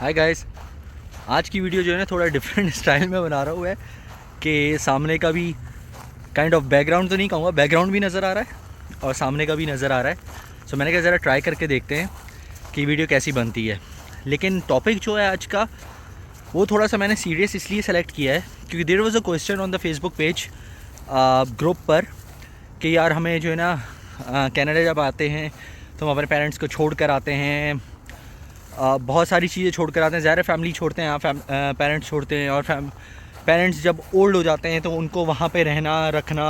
Hi guys. आज की video जो है ना थोड़ा डिफरेंट स्टाइल में बना रहा हूँ है कि सामने का भी काइंड ऑफ बैकग्राउंड तो नहीं कहूँगा, बैकग्राउंड भी नज़र आ रहा है और सामने का भी नज़र आ रहा है। सो मैंने कहा ज़रा ट्राई करके देखते हैं कि वीडियो कैसी बनती है। लेकिन टॉपिक जो है आज का वो थोड़ा सा मैंने सीरियस इसलिए सेलेक्ट किया है क्योंकि there was a question on the Facebook page group पर कि यार हमें जो है ना कनाडा जब आते हैं तो हम अपने पेरेंट्स को छोड़ कर आते हैं, बहुत सारी चीज़ें छोड़ कर आते हैं। ज़ाहिर फैमिली छोड़ते हैं, यहाँ पेरेंट्स छोड़ते हैं और पेरेंट्स जब ओल्ड हो जाते हैं तो उनको वहाँ पे रहना रखना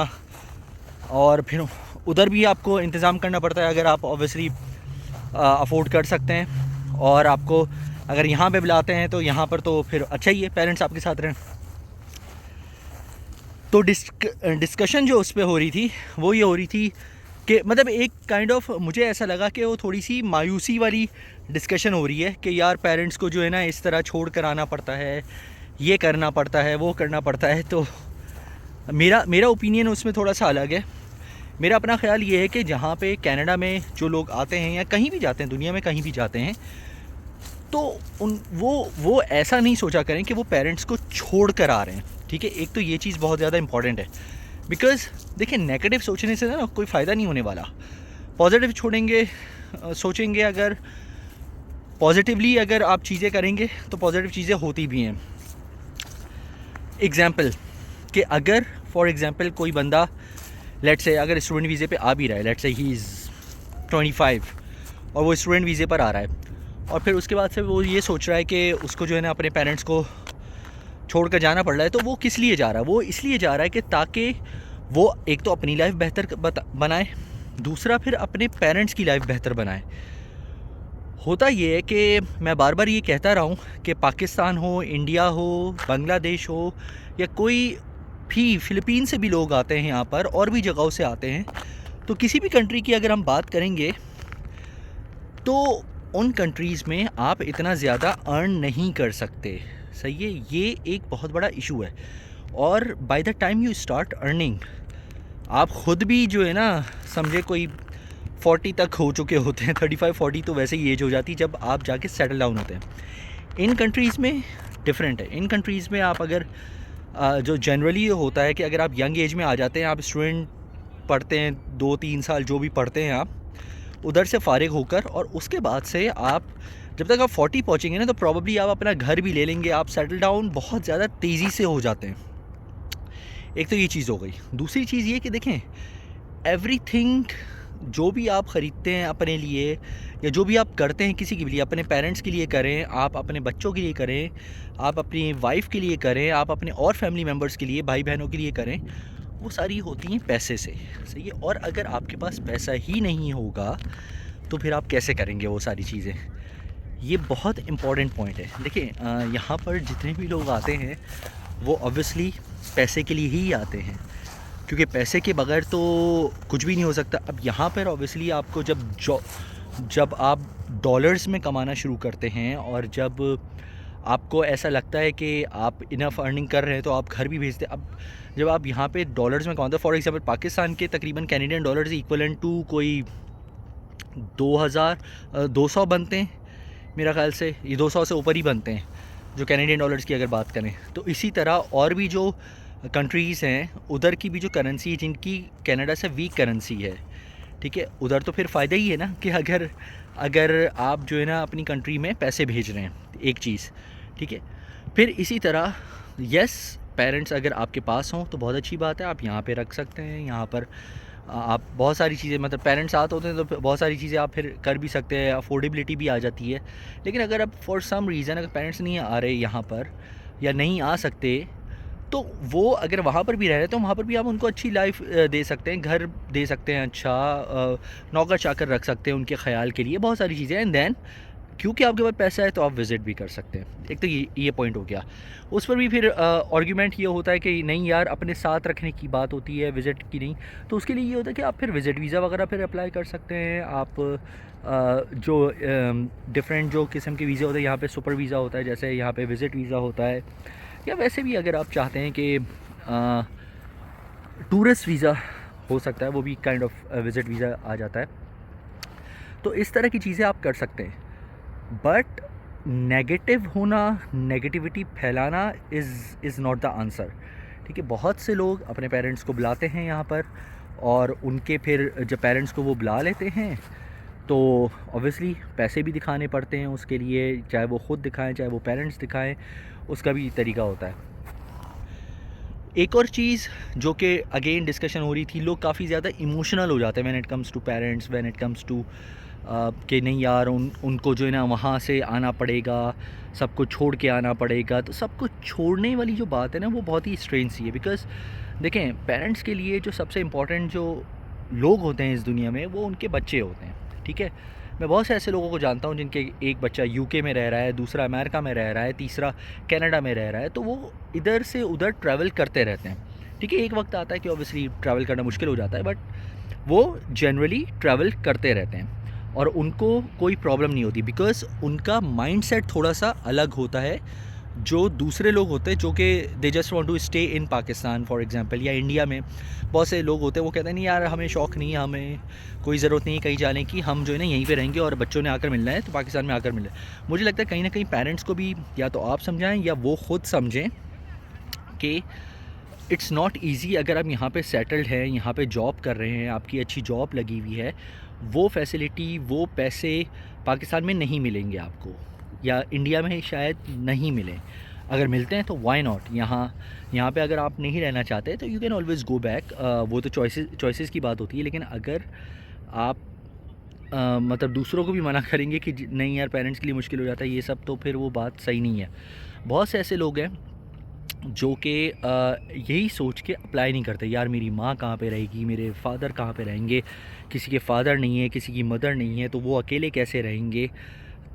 और फिर उधर भी आपको इंतज़ाम करना पड़ता है अगर आप ऑब्वियसली अफोर्ड कर सकते हैं। और आपको अगर यहाँ पे बुलाते हैं तो यहाँ पर तो फिर अच्छा ही है पेरेंट्स आपके साथ रहें। तो डिस्कशन जो उस पर हो रही थी वो ये हो रही थी कि मतलब एक काइंड ऑफ मुझे ऐसा लगा कि वो थोड़ी सी मायूसी वाली डिस्कशन हो रही है कि यार पेरेंट्स को जो है ना इस तरह छोड़ कर आना पड़ता है, ये करना पड़ता है, वो करना पड़ता है। तो मेरा ओपिनियन उसमें थोड़ा सा अलग है। मेरा अपना ख्याल ये है कि जहाँ पे कनाडा में जो लोग आते हैं या कहीं भी जाते हैं, दुनिया में कहीं भी जाते हैं, तो वो ऐसा नहीं सोचा करें कि वो पेरेंट्स को छोड़ कर आ रहे हैं। ठीक है, एक तो ये चीज़ बहुत ज़्यादा इंपॉर्टेंट है बिकॉज़ देखिए नेगेटिव सोचने से ना कोई फ़ायदा नहीं होने वाला। पॉजिटिव छोड़ेंगे, सोचेंगे, अगर पॉजिटिवली अगर आप चीज़ें करेंगे तो पॉजिटिव चीज़ें होती भी हैं। एग्ज़ाम्पल कि अगर फॉर एग्ज़ाम्पल कोई बंदा लेट्स से अगर स्टूडेंट वीज़े पे आ भी रहा है, लेट्स से ही इज़ 25 और वो स्टूडेंट वीज़े पर आ रहा है और फिर उसके बाद से वो ये सोच रहा है कि उसको जो है ना अपने पेरेंट्स को छोड़ कर जाना पड़ रहा है। तो वो किस लिए जा रहा है? वो इसलिए जा रहा है कि ताकि वो एक तो अपनी लाइफ बेहतर बनाए, दूसरा फिर अपने पेरेंट्स की लाइफ बेहतर बनाए। होता ये है कि मैं बार बार ये कहता रहा हूँ कि पाकिस्तान हो, इंडिया हो, बांग्लादेश हो या कोई भी फ़िलिपीन से भी लोग आते हैं यहाँ पर और भी जगहों से आते हैं, तो किसी भी कंट्री की अगर हम बात करेंगे तो उन कंट्रीज़ में आप इतना ज़्यादा अर्न नहीं कर सकते। सही है, ये एक बहुत बड़ा इशू है। और by the time you start earning आप ख़ुद भी जो है ना समझे कोई 40 तक हो चुके होते हैं। 35-40 तो वैसे ही एज हो जाती है जब आप जाके सेटल डाउन होते हैं। इन कंट्रीज़ में डिफरेंट है। इन कंट्रीज़ में आप अगर जो जनरली होता है कि अगर आप यंग एज में आ जाते हैं, आप स्टूडेंट पढ़ते हैं 2-3 साल जो भी पढ़ते हैं आप उधर से फ़ारिग होकर, और उसके बाद से आप जब तक आप 40 पहुँचेंगे ना तो प्रॉब्ली आप अपना घर भी ले लेंगे, आप सेटल डाउन बहुत ज़्यादा तेज़ी से हो जाते हैं। एक तो ये चीज़ हो गई। दूसरी चीज़ ये कि देखें एवरीथिंग जो भी आप ख़रीदते हैं अपने लिए या जो भी आप करते हैं किसी के लिए, अपने पेरेंट्स के लिए करें, आप अपने बच्चों के लिए करें, आप अपनी वाइफ के लिए करें, आप अपने और फैमिली मेम्बर्स के लिए, भाई बहनों के लिए करें, वो सारी होती हैं पैसे से। सही है। और अगर आपके पास पैसा ही नहीं होगा तो फिर आप कैसे करेंगे वो सारी चीज़ें? ये बहुत इम्पॉर्टेंट पॉइंट है। देखिए यहाँ पर जितने भी लोग आते हैं वो ऑब्वियसली पैसे के लिए ही आते हैं क्योंकि पैसे के बगैर तो कुछ भी नहीं हो सकता। अब यहाँ पर ऑब्वियसली आपको जब आप डॉलर्स में कमाना शुरू करते हैं और जब आपको ऐसा लगता है कि आप इनफ अर्निंग कर रहे हैं तो आप घर भी भेजते हैं। अब जब आप यहाँ पे डॉलर्स में कमाते हैं, फॉर एग्जांपल पाकिस्तान के तकरीबन कैनेडियन डॉलर्स इक्वलेंट टू कोई 2200 बनते हैं मेरा ख्याल से। ये 200 से ऊपर ही बनते हैं जो कैनेडियन डॉलर्स की अगर बात करें। तो इसी तरह और भी जो कंट्रीज़ हैं उधर की भी जो करेंसी है जिनकी कनाडा से वीक करेंसी है, ठीक है, उधर तो फिर फ़ायदा ही है ना कि अगर आप जो है ना अपनी कंट्री में पैसे भेज रहे हैं, एक चीज़। ठीक है, फिर इसी तरह यस पेरेंट्स अगर आपके पास हों तो बहुत अच्छी बात है, आप यहाँ पे रख सकते हैं। यहाँ पर आप बहुत सारी चीज़ें, मतलब पेरेंट्स साथ होते हैं तो बहुत सारी चीज़ें आप फिर कर भी सकते हैं, अफोर्डेबिलिटी भी आ जाती है। लेकिन अगर आप फॉर सम रीज़न अगर पेरेंट्स नहीं आ रहे यहाँ पर या नहीं आ सकते तो वो अगर वहाँ पर भी रह रहे हैं तो वहाँ पर भी आप उनको अच्छी लाइफ दे सकते हैं, घर दे सकते हैं, अच्छा नौकर चाकर रख सकते हैं उनके ख्याल के लिए, बहुत सारी चीज़ें। एंड देन क्योंकि आपके पास पैसा है तो आप विज़िट भी कर सकते हैं। एक तो ये पॉइंट हो गया। उस पर भी फिर आर्ग्यूमेंट ये होता है कि नहीं यार अपने साथ रखने की बात होती है, विज़िट की नहीं। तो उसके लिए ये होता है कि आप फिर विज़िट वीज़ा वगैरह फिर अप्लाई कर सकते हैं। आप जो डिफरेंट जो किस्म के वीज़ा होते हैं, यहाँ पे सुपर वीज़ा होता है, जैसे यहाँ पे विज़िट वीज़ा होता है, या वैसे भी अगर आप चाहते हैं कि टूरिस्ट वीज़ा हो सकता है, वो भी काइंड ऑफ विज़िट वीज़ा आ जाता है। तो इस तरह की चीज़ें आप कर सकते हैं। बट नेगेटिव होना, नेगेटिविटी फैलाना इज़ नॉट द आंसर। ठीक है, बहुत से लोग अपने पेरेंट्स को बुलाते हैं यहाँ पर, और उनके फिर जब पेरेंट्स को वो बुला लेते हैं तो ऑब्वियसली पैसे भी दिखाने पड़ते हैं उसके लिए, चाहे वो ख़ुद दिखाएं चाहे वो पेरेंट्स दिखाएं, उसका भी तरीका होता है। एक और चीज़ जो कि अगेन डिस्कशन हो रही थी, लोग काफ़ी ज़्यादा इमोशनल हो जाते हैं when it comes to parents, when it comes to कि नहीं यार उनको जो है ना वहाँ से आना पड़ेगा, सब कुछ छोड़ के आना पड़ेगा। तो सब कुछ छोड़ने वाली जो बात है ना वो बहुत ही स्ट्रेंज सी है, बिकॉज़ देखें पेरेंट्स के लिए जो सबसे इम्पॉर्टेंट जो लोग होते हैं इस दुनिया में वो उनके बच्चे होते हैं। ठीक है, मैं बहुत से ऐसे लोगों को जानता हूँ जिनके एक बच्चा यूके में रह रहा है, दूसरा अमेरिका में रह रहा है, तीसरा कनाडा में रह रहा है, तो वो इधर से उधर ट्रैवल करते रहते हैं। ठीक है, एक वक्त आता है कि ऑब्वियसली ट्रैवल करना मुश्किल हो जाता है, बट वो जनरली ट्रैवल करते रहते हैं और उनको कोई प्रॉब्लम नहीं होती, बिकॉज़ उनका माइंडसेट थोड़ा सा अलग होता है जो दूसरे लोग होते हैं जो कि they just want to stay in Pakistan for example, या इंडिया में बहुत से लोग होते हैं वो कहते हैं नहीं यार हमें शौक़ नहीं है, हमें कोई ज़रूरत नहीं है कहीं जाने की, हम जो है ना यहीं पे रहेंगे और बच्चों ने आकर मिलना है तो पाकिस्तान में आकर मिलना है। मुझे लगता है कहीं ना कहीं पेरेंट्स को भी या तो आप समझाएं या वो ख़ुद समझें कि इट्स नॉट ईजी। अगर आप यहाँ पे सेटल्ड हैं, यहाँ पे जॉब कर रहे हैं, आपकी अच्छी जॉब लगी हुई है, वो फैसिलिटी वो पैसे पाकिस्तान में नहीं मिलेंगे आपको, या इंडिया में शायद नहीं मिले। अगर मिलते हैं तो वाई नॉट, यहाँ पे अगर आप नहीं रहना चाहते तो you can always go back. वो तो चॉइसेस की बात होती है, लेकिन अगर आप मतलब दूसरों को भी मना करेंगे कि नहीं यार पेरेंट्स के लिए मुश्किल हो जाता है ये सब, तो फिर वो बात सही नहीं है। बहुत से ऐसे लोग हैं जो कि यही सोच के अप्लाई नहीं करते, यार मेरी माँ कहाँ पे रहेगी, मेरे फादर कहाँ पे रहेंगे, किसी के फादर नहीं है, किसी की मदर नहीं है, तो वो अकेले कैसे रहेंगे।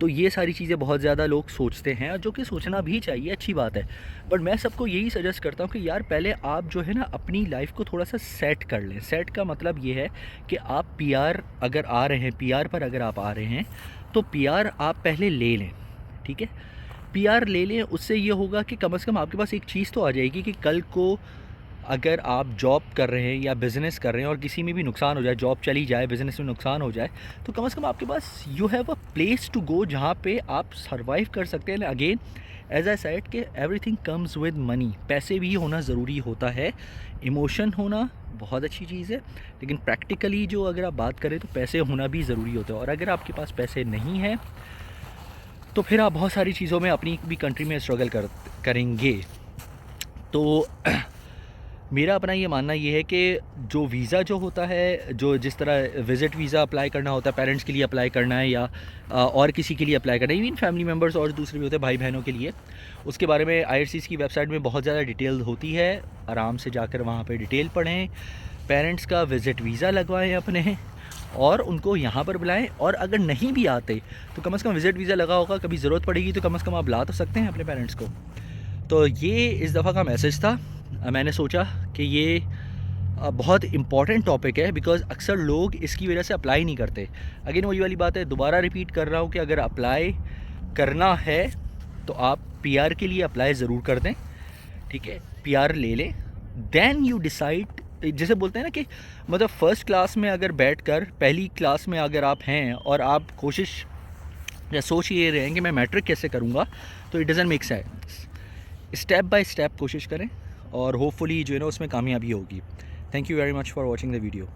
तो ये सारी चीज़ें बहुत ज़्यादा लोग सोचते हैं, जो कि सोचना भी चाहिए, अच्छी बात है। बट मैं सबको यही सजेस्ट करता हूँ कि यार पहले आप जो है ना अपनी लाइफ को थोड़ा सा सेट कर लें। सेट का मतलब ये है कि आप पीआर अगर आ रहे हैं, पीआर पर अगर आप आ रहे हैं तो पीआर आप पहले ले लें। ठीक है, पीआर ले लें, उससे ये होगा कि कम से कम आपके पास एक चीज़ तो आ जाएगी कि कल को अगर आप जॉब कर रहे हैं या बिज़नेस कर रहे हैं और किसी में भी नुकसान हो जाए, जॉब चली जाए, बिज़नेस में नुकसान हो जाए, तो कम से कम आपके पास you have a place to go जहाँ पे आप सर्वाइव कर सकते हैं। अगेन एज आई सेड कि एवरीथिंग कम्स विद मनी, पैसे भी होना ज़रूरी होता है, इमोशन होना बहुत अच्छी चीज़ है, लेकिन प्रैक्टिकली जो अगर आप बात करें तो पैसे होना भी ज़रूरी होता है। और अगर आपके पास पैसे नहीं हैं तो फिर आप बहुत सारी चीज़ों में अपनी भी कंट्री में स्ट्रगल करेंगे। तो मेरा अपना ये मानना ये है कि जो वीज़ा जो होता है, जो जिस तरह विज़िट वीज़ा अप्लाई करना होता है, पेरेंट्स के लिए अप्लाई करना है या और किसी के लिए अप्लाई करना है, इवन फैमिली मेम्बर्स और दूसरे भी होते हैं भाई बहनों के लिए, उसके बारे में IRCC की वेबसाइट में बहुत ज़्यादा डिटेल होती है। आराम से जाकर वहाँ पे डिटेल पढ़ें, पेरेंट्स का विज़िट वीज़ा लगवाएं अपने और उनको यहाँ पर बुलाएं। और अगर नहीं भी आते तो कम से कम विज़िट वीज़ा लगा होगा, कभी ज़रूरत पड़ेगी तो कम से कम आप ला तो सकते हैं अपने पेरेंट्स को। तो ये इस दफ़ा का मैसेज था। मैंने सोचा कि ये बहुत इम्पॉर्टेंट टॉपिक है, बिकॉज़ अक्सर लोग इसकी वजह से अप्लाई नहीं करते। अगेन वही वाली बात है, दोबारा रिपीट कर रहा हूँ कि अगर अप्लाई करना है तो आप पीआर के लिए अप्लाई ज़रूर कर दें। ठीक है, पीआर ले लें, देन यू डिसाइड। जैसे बोलते हैं ना कि मतलब फ़र्स्ट क्लास में अगर बैठकर पहली क्लास में अगर आप हैं और आप कोशिश या सोच ये रहे हैं कि मैं मैट्रिक कैसे करूँगा, तो it doesn't make sense. Step by step कोशिश करें और होपफुली जो है ना उसमें कामयाबी होगी। Thank you very much for watching the video.